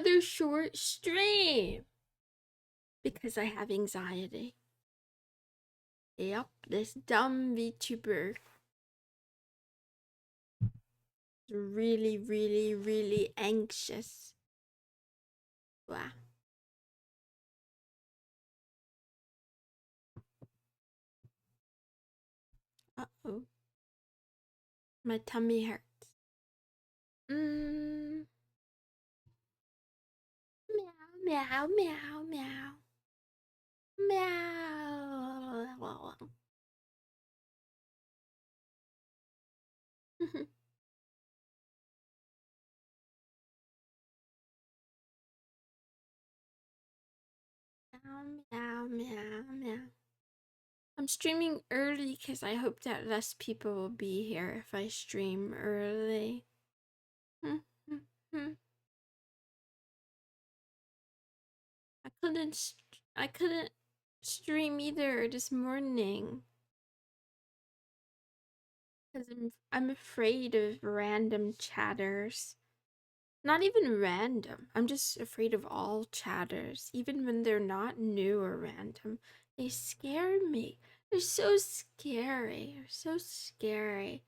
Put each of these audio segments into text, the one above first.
another short stream because I have anxiety. Yep, this dumb VTuber is really, really, really anxious. Wow. Uh-oh. My tummy hurts. Meow, meow, meow, meow. Meow. Meow, meow, meow. I'm streaming early because I hope that less people will be here if I stream early. I couldn't stream either this morning because I'm afraid of random chatters. Not even random. I'm just afraid of all chatters, even when they're not new or random. They scare me. They're so scary. They're so scary.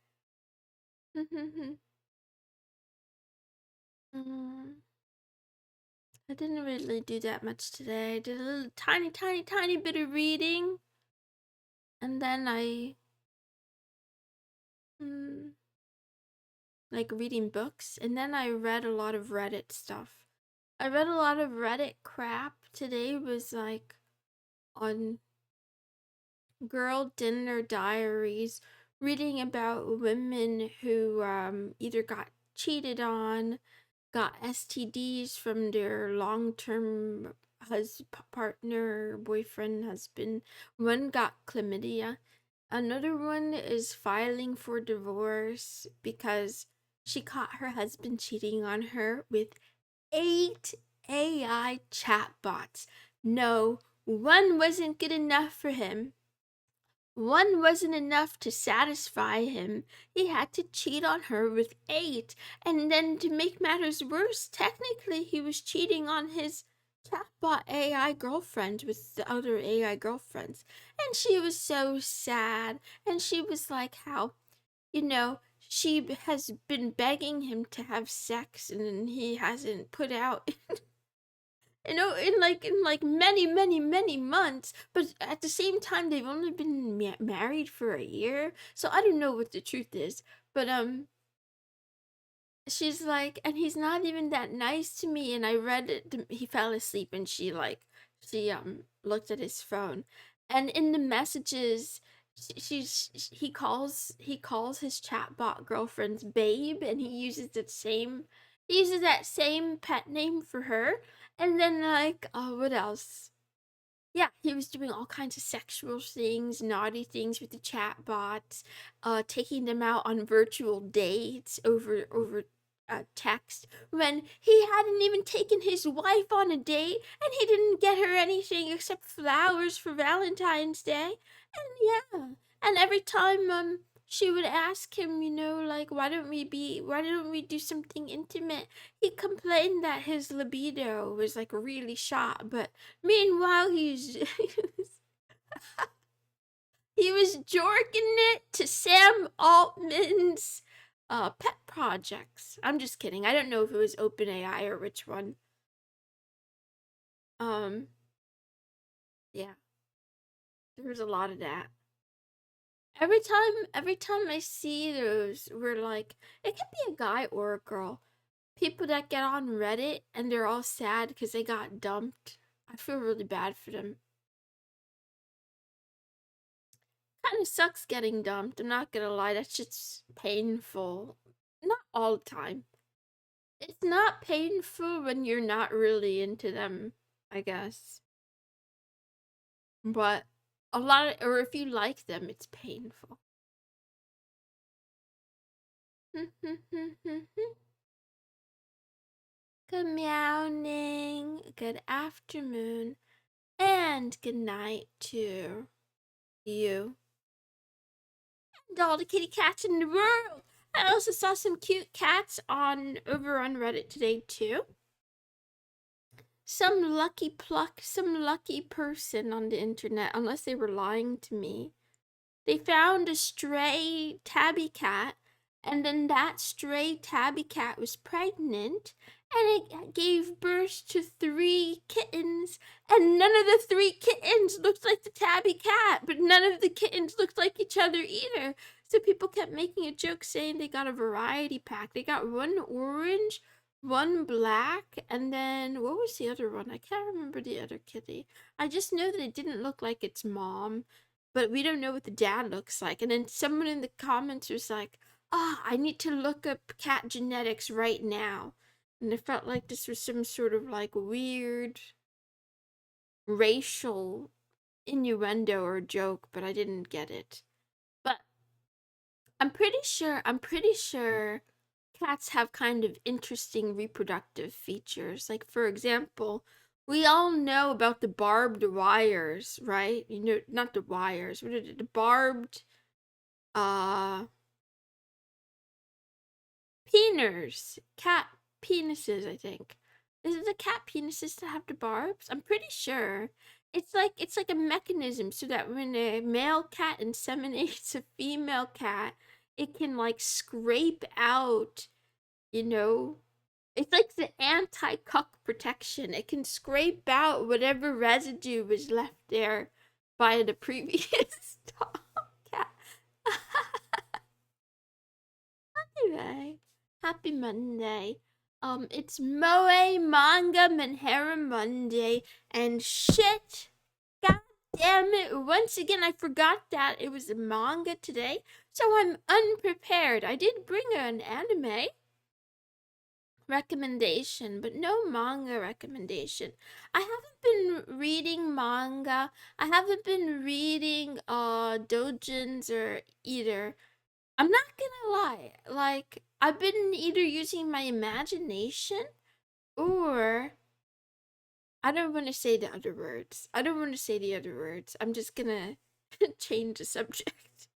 I didn't really do that much today. I did a little tiny bit of reading. And then I like reading books. And then I read a lot of Reddit stuff. I read a lot of Reddit crap. Today was like on Girl Dinner Diaries, reading about women who either got cheated on, got STDs from their long-term partner, boyfriend, husband. One got chlamydia. Another one is filing for divorce because she caught her husband cheating on her with 8 AI chatbots. No, one wasn't good enough for him. One wasn't enough to satisfy him. He had to cheat on her with 8. And then to make matters worse, technically he was cheating on his chatbot AI girlfriend with the other AI girlfriends. And she was so sad. And she was like how, she has been begging him to have sex and he hasn't put out in like many months, but at the same time they've only been married for a year, so I don't know what the truth is, but she's like, and he's not even that nice to me. And I read it, he fell asleep, and she looked at his phone, and in the messages he calls his chatbot girlfriend's babe, and he uses that same pet name for her. And then like, oh, what else? Yeah, he was doing all kinds of sexual things, naughty things with the chatbots, taking them out on virtual dates over text, when he hadn't even taken his wife on a date, and he didn't get her anything except flowers for Valentine's Day. And yeah, and every time she would ask him, like, why don't we do something intimate? He complained that his libido was like really shot, but meanwhile he was jorking it to Sam Altman's pet projects. I'm just kidding. I don't know if it was OpenAI or which one. Yeah. There was a lot of that. Every time I see those, we're like, it can be a guy or a girl. People that get on Reddit and they're all sad because they got dumped. I feel really bad for them. Kind of sucks getting dumped. I'm not gonna lie, that's just painful. Not all the time. It's not painful when you're not really into them, I guess. But or if you like them, it's painful. Good meowing, good afternoon, and good night to you and all the kitty cats in the world. I also saw some cute cats over on Reddit today too. some lucky pluck, some lucky person on the internet, unless they were lying to me. They found a stray tabby cat, and then that stray tabby cat was pregnant, and it gave birth to 3 kittens, and none of the 3 kittens looked like the tabby cat, but none of the kittens looked like each other either. So people kept making a joke saying they got a variety pack. They got 1 orange, 1 black, and then what was the other one? I can't remember the other kitty. I just know that it didn't look like its mom, but we don't know what the dad looks like. And then someone in the comments was like, I need to look up cat genetics right now. And it felt like this was some sort of like weird racial innuendo or joke, but I didn't get it. But I'm pretty sure cats have kind of interesting reproductive features. Like, for example, we all know about the barbed wires, right? You know, not the wires, what are the barbed peeners, cat penises, I think. Is it the cat penises that have the barbs? I'm pretty sure. It's like a mechanism so that when a male cat inseminates a female cat, it can like scrape out, you know, it's like the anti-cuck protection. It can scrape out whatever residue was left there by the previous dog cat. Anyway, happy Monday. It's Moe Manga Manhera Monday, and shit, god damn it, once again I forgot that it was a manga today, so I'm unprepared. I did bring an anime recommendation, but no manga recommendation. I haven't been reading manga. I haven't been reading doujins or either. I'm not gonna lie, like, I've been either using my imagination or I don't want to say the other words. I don't want to say the other words. I'm just gonna change the subject.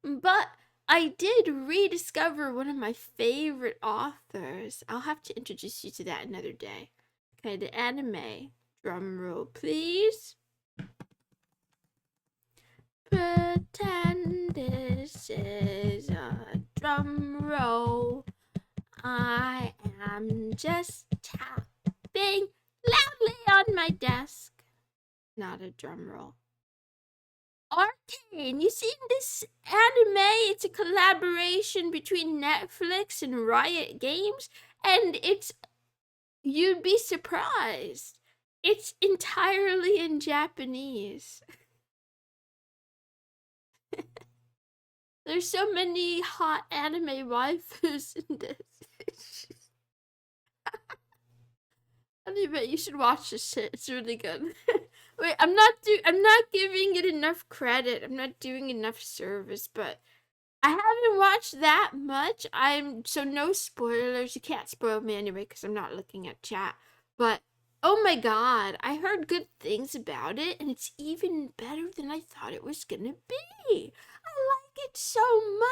But I did rediscover one of my favorite authors. I'll have to introduce you to that another day. Okay, the anime. Drum roll, please. Pretend this is a drum roll. I am just tapping loudly on my desk. Not a drum roll. Arcane, you seen this anime? It's a collaboration between Netflix and Riot Games, and you'd be surprised. It's entirely in Japanese. There's so many hot anime waifus in this. Anyway, you should watch this shit. It's really good. Wait, I'm not giving it enough credit. I'm not doing enough service, but I haven't watched that much. So no spoilers. You can't spoil me anyway because I'm not looking at chat. But oh my god, I heard good things about it, and it's even better than I thought it was gonna be. I like it so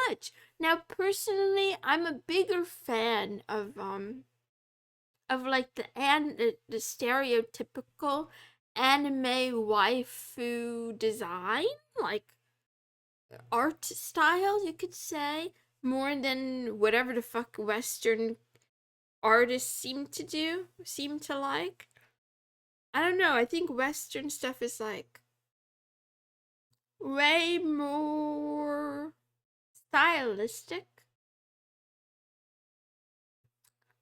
much. Now, personally, I'm a bigger fan of like the stereotypical anime waifu design, like art style, you could say, more than whatever the fuck Western artists seem to like. I don't know, I think Western stuff is like way more stylistic.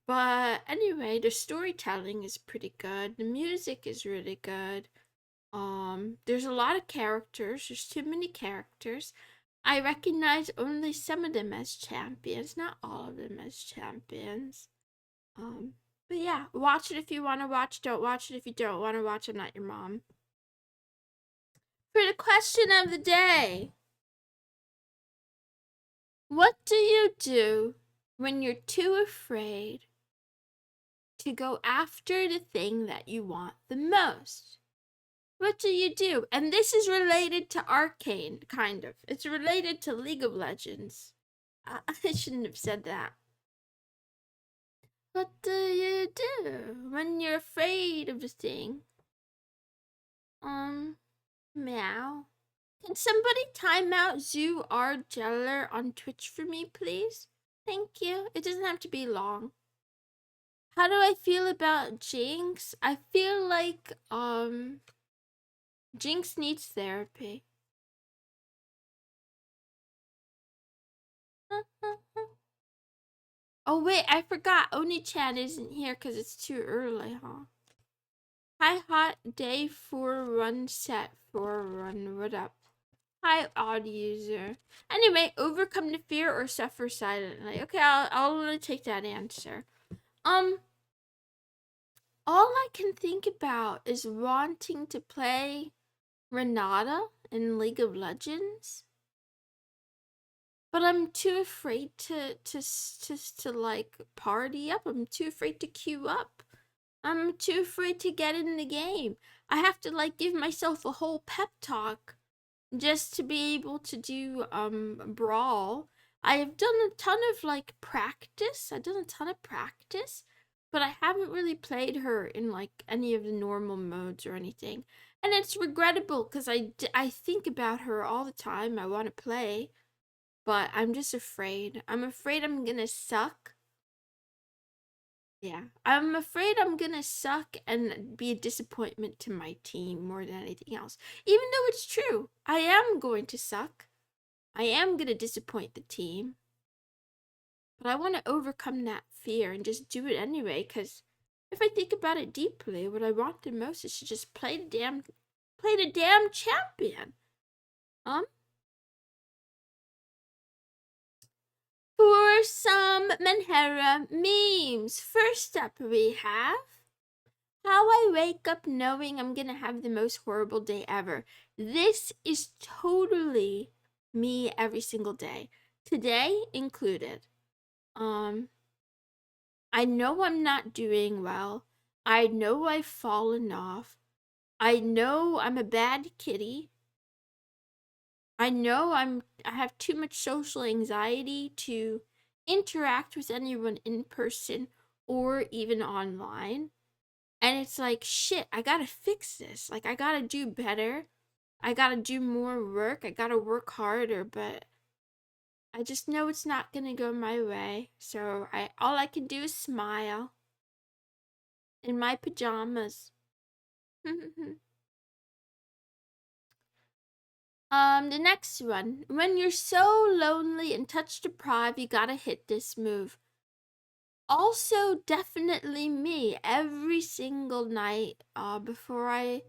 But anyway, the storytelling is pretty good. The music is really good. There's a lot of characters. There's too many characters. I recognize only some of them as champions, not all of them as champions. But yeah, watch it if you want to watch. Don't watch it if you don't want to watch. I'm not your mom. For the question of the day, what do you do when you're too afraid to go after the thing that you want the most? What do you do? And this is related to Arcane, kind of. It's related to League of Legends. I shouldn't have said that. What do you do when you're afraid of the thing? Meow. Can somebody time out Zoo R Jeller on Twitch for me, please? Thank you. It doesn't have to be long. How do I feel about Jinx? I feel like, Jinx needs therapy. Oh wait, I forgot. Oni-chan isn't here because it's too early, huh? Hi, hot day for run set for run. What up? Hi, odd user. Anyway, overcome the fear or suffer silently. Okay, I'll only take that answer. All I can think about is wanting to play Renata in League of Legends, but I'm too afraid to like party up. I'm too afraid to queue up. I'm too afraid to get in the game. I have to like give myself a whole pep talk just to be able to do brawl. I have done a ton of like practice. I've done a ton of practice, but I haven't really played her in like any of the normal modes or anything. And it's regrettable because I think about her all the time. I want to play, but I'm just afraid. I'm afraid I'm gonna suck. Yeah, I'm afraid I'm gonna suck and be a disappointment to my team more than anything else. Even though it's true, I am going to suck. I am gonna disappoint the team. But I want to overcome that fear and just do it anyway, because if I think about it deeply, what I want the most is to just play the damn champion. For some Menhera memes. First up we have how I wake up knowing I'm gonna have the most horrible day ever. This is totally me every single day. Today included. I know I'm not doing well. I know I've fallen off. I know I'm a bad kitty. I know I have too much social anxiety to interact with anyone in person or even online. And it's like, shit, I gotta fix this. Like, I gotta do better. I gotta do more work. I gotta work harder, but I just know it's not gonna go my way. So all I can do is smile in my pajamas. The next one. When you're so lonely and touch deprived, you gotta hit this move. Also, definitely me every single night, before I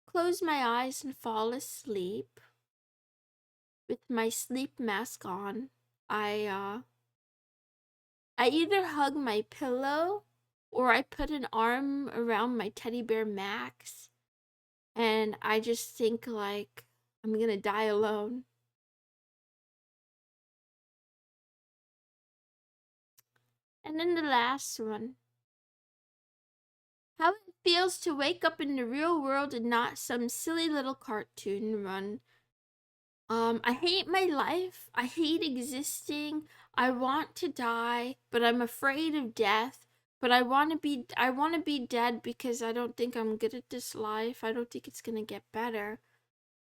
close my eyes and fall asleep with my sleep mask on. I either hug my pillow or I put an arm around my teddy bear Max, and I just think like I'm gonna die alone. And then the last one. How it feels to wake up in the real world and not some silly little cartoon run. I hate my life. I hate existing. I want to die, but I'm afraid of death. But I want to be dead because I don't think I'm good at this life. I don't think it's going to get better.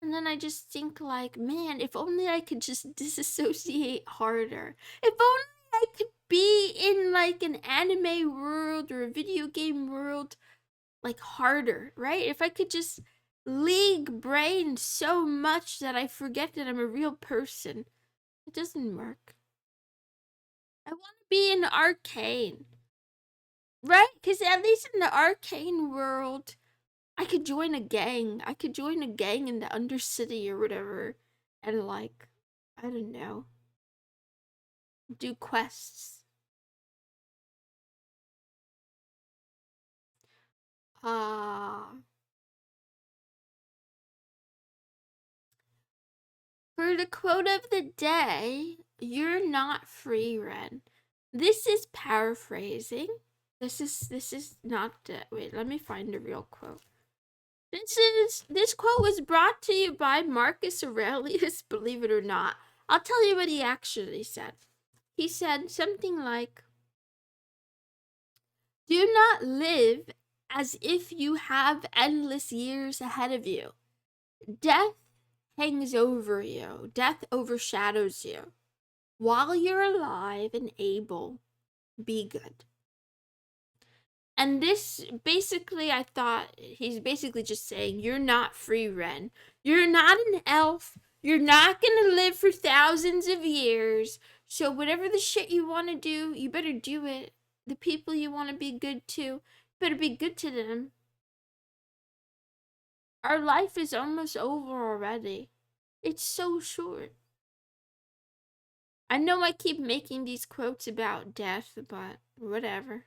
And then I just think like, man, if only I could just disassociate harder. If only I could be in like an anime world or a video game world like harder, right? If I could just league brain so much that I forget that I'm a real person. It doesn't work. I want to be in Arcane, right? Because at least in the Arcane world, I could join a gang. I could join a gang in the Undercity or whatever, and like, I don't know, do quests. Ah. For the quote of the day, you're not free, Ren. This is paraphrasing. This is not the wait, let me find the real quote. This quote was brought to you by Marcus Aurelius, believe it or not. I'll tell you what he actually said. He said something like, Do not live as if you have endless years ahead of you. Death hangs over you, death overshadows you. While you're alive and able, be good. And this basically, I thought he's basically just saying, you're not free, Ren. You're not an elf. You're not gonna live for thousands of years. So whatever the shit you want to do, you better do it. The people you want to be good to, better be good to them. Our life is almost over already. It's so short. I know I keep making these quotes about death, but whatever.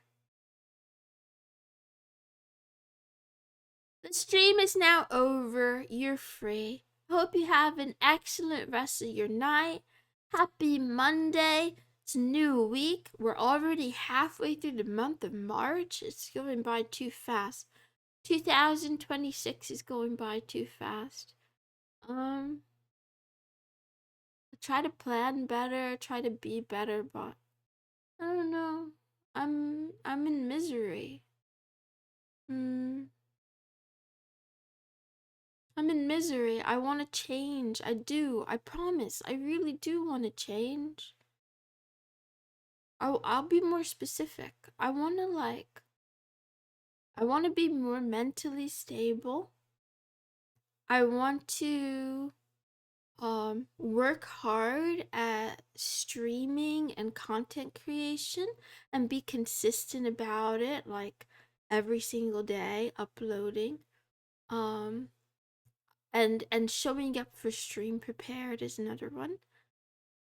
The stream is now over. You're free. Hope you have an excellent rest of your night. Happy Monday. It's a new week. We're already halfway through the month of March. It's going by too fast. 2026 is going by too fast. Try to plan better, try to be better, but I don't know. I'm in misery. I'm in misery. I want to change. I do. I promise. I really do want to change. I'll be more specific. I want to be more mentally stable. I want to work hard at streaming and content creation and be consistent about it, like every single day uploading. And showing up for stream prepared is another one.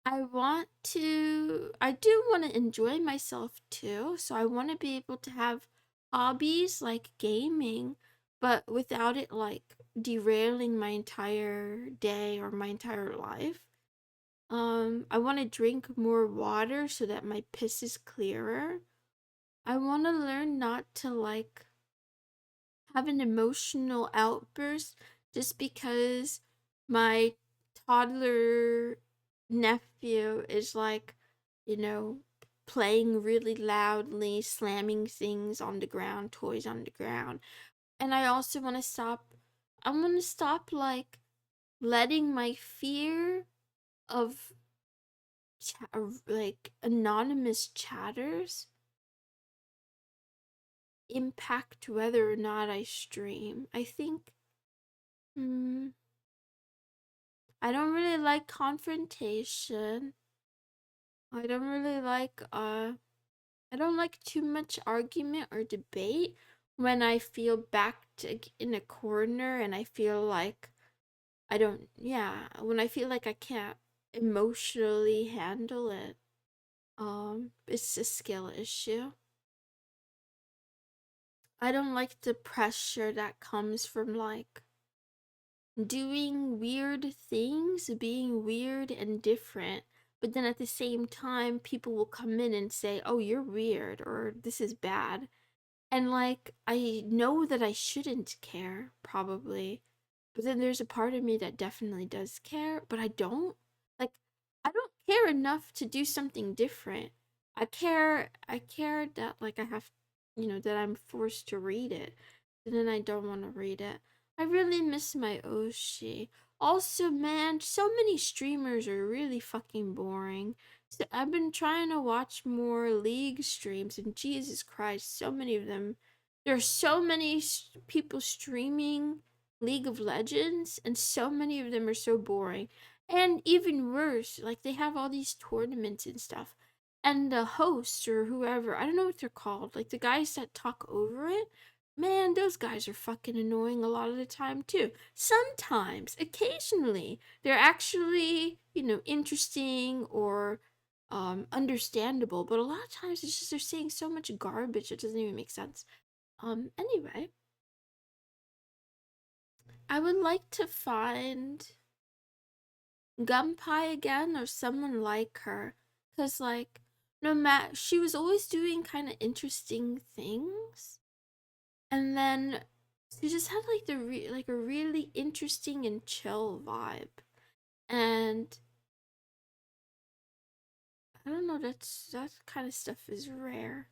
I do want to enjoy myself too, so I want to be able to have hobbies like gaming, but without it like derailing my entire day or my entire life. I want to drink more water so that my piss is clearer. I want to learn not to like have an emotional outburst just because my toddler nephew is like, you know, playing really loudly, slamming things on the ground, toys on the ground. And I also want to stop like letting my fear of like anonymous chatters impact whether or not I stream. I think I don't really like confrontation. I don't really like I don't like too much argument or debate when I feel backed in a corner and I feel like I don't yeah, when I feel like I can't emotionally handle it. It's a skill issue. I don't like the pressure that comes from like doing weird things, being weird and different, but then at the same time, people will come in and say, oh, you're weird, or this is bad. And like, I know that I shouldn't care, probably, but then there's a part of me that definitely does care, but I don't. Like, I don't care enough to do something different. I care that, like, I have, that I'm forced to read it, and then I don't want to read it. I really miss my Oshi. Also, man, so many streamers are really fucking boring. So I've been trying to watch more League streams, and Jesus Christ, so many of them. There are so many people streaming League of Legends, and so many of them are so boring. And even worse, like they have all these tournaments and stuff. And the host or whoever, I don't know what they're called, like the guys that talk over it, man, those guys are fucking annoying a lot of the time too. Sometimes, occasionally, they're actually, interesting or understandable, but a lot of times it's just they're saying so much garbage it doesn't even make sense. Anyway, I would like to find Gunpie again or someone like her, cause like no matter she was always doing kind of interesting things, and then she just had like like a really interesting and chill vibe, and I don't know, that kind of stuff is rare.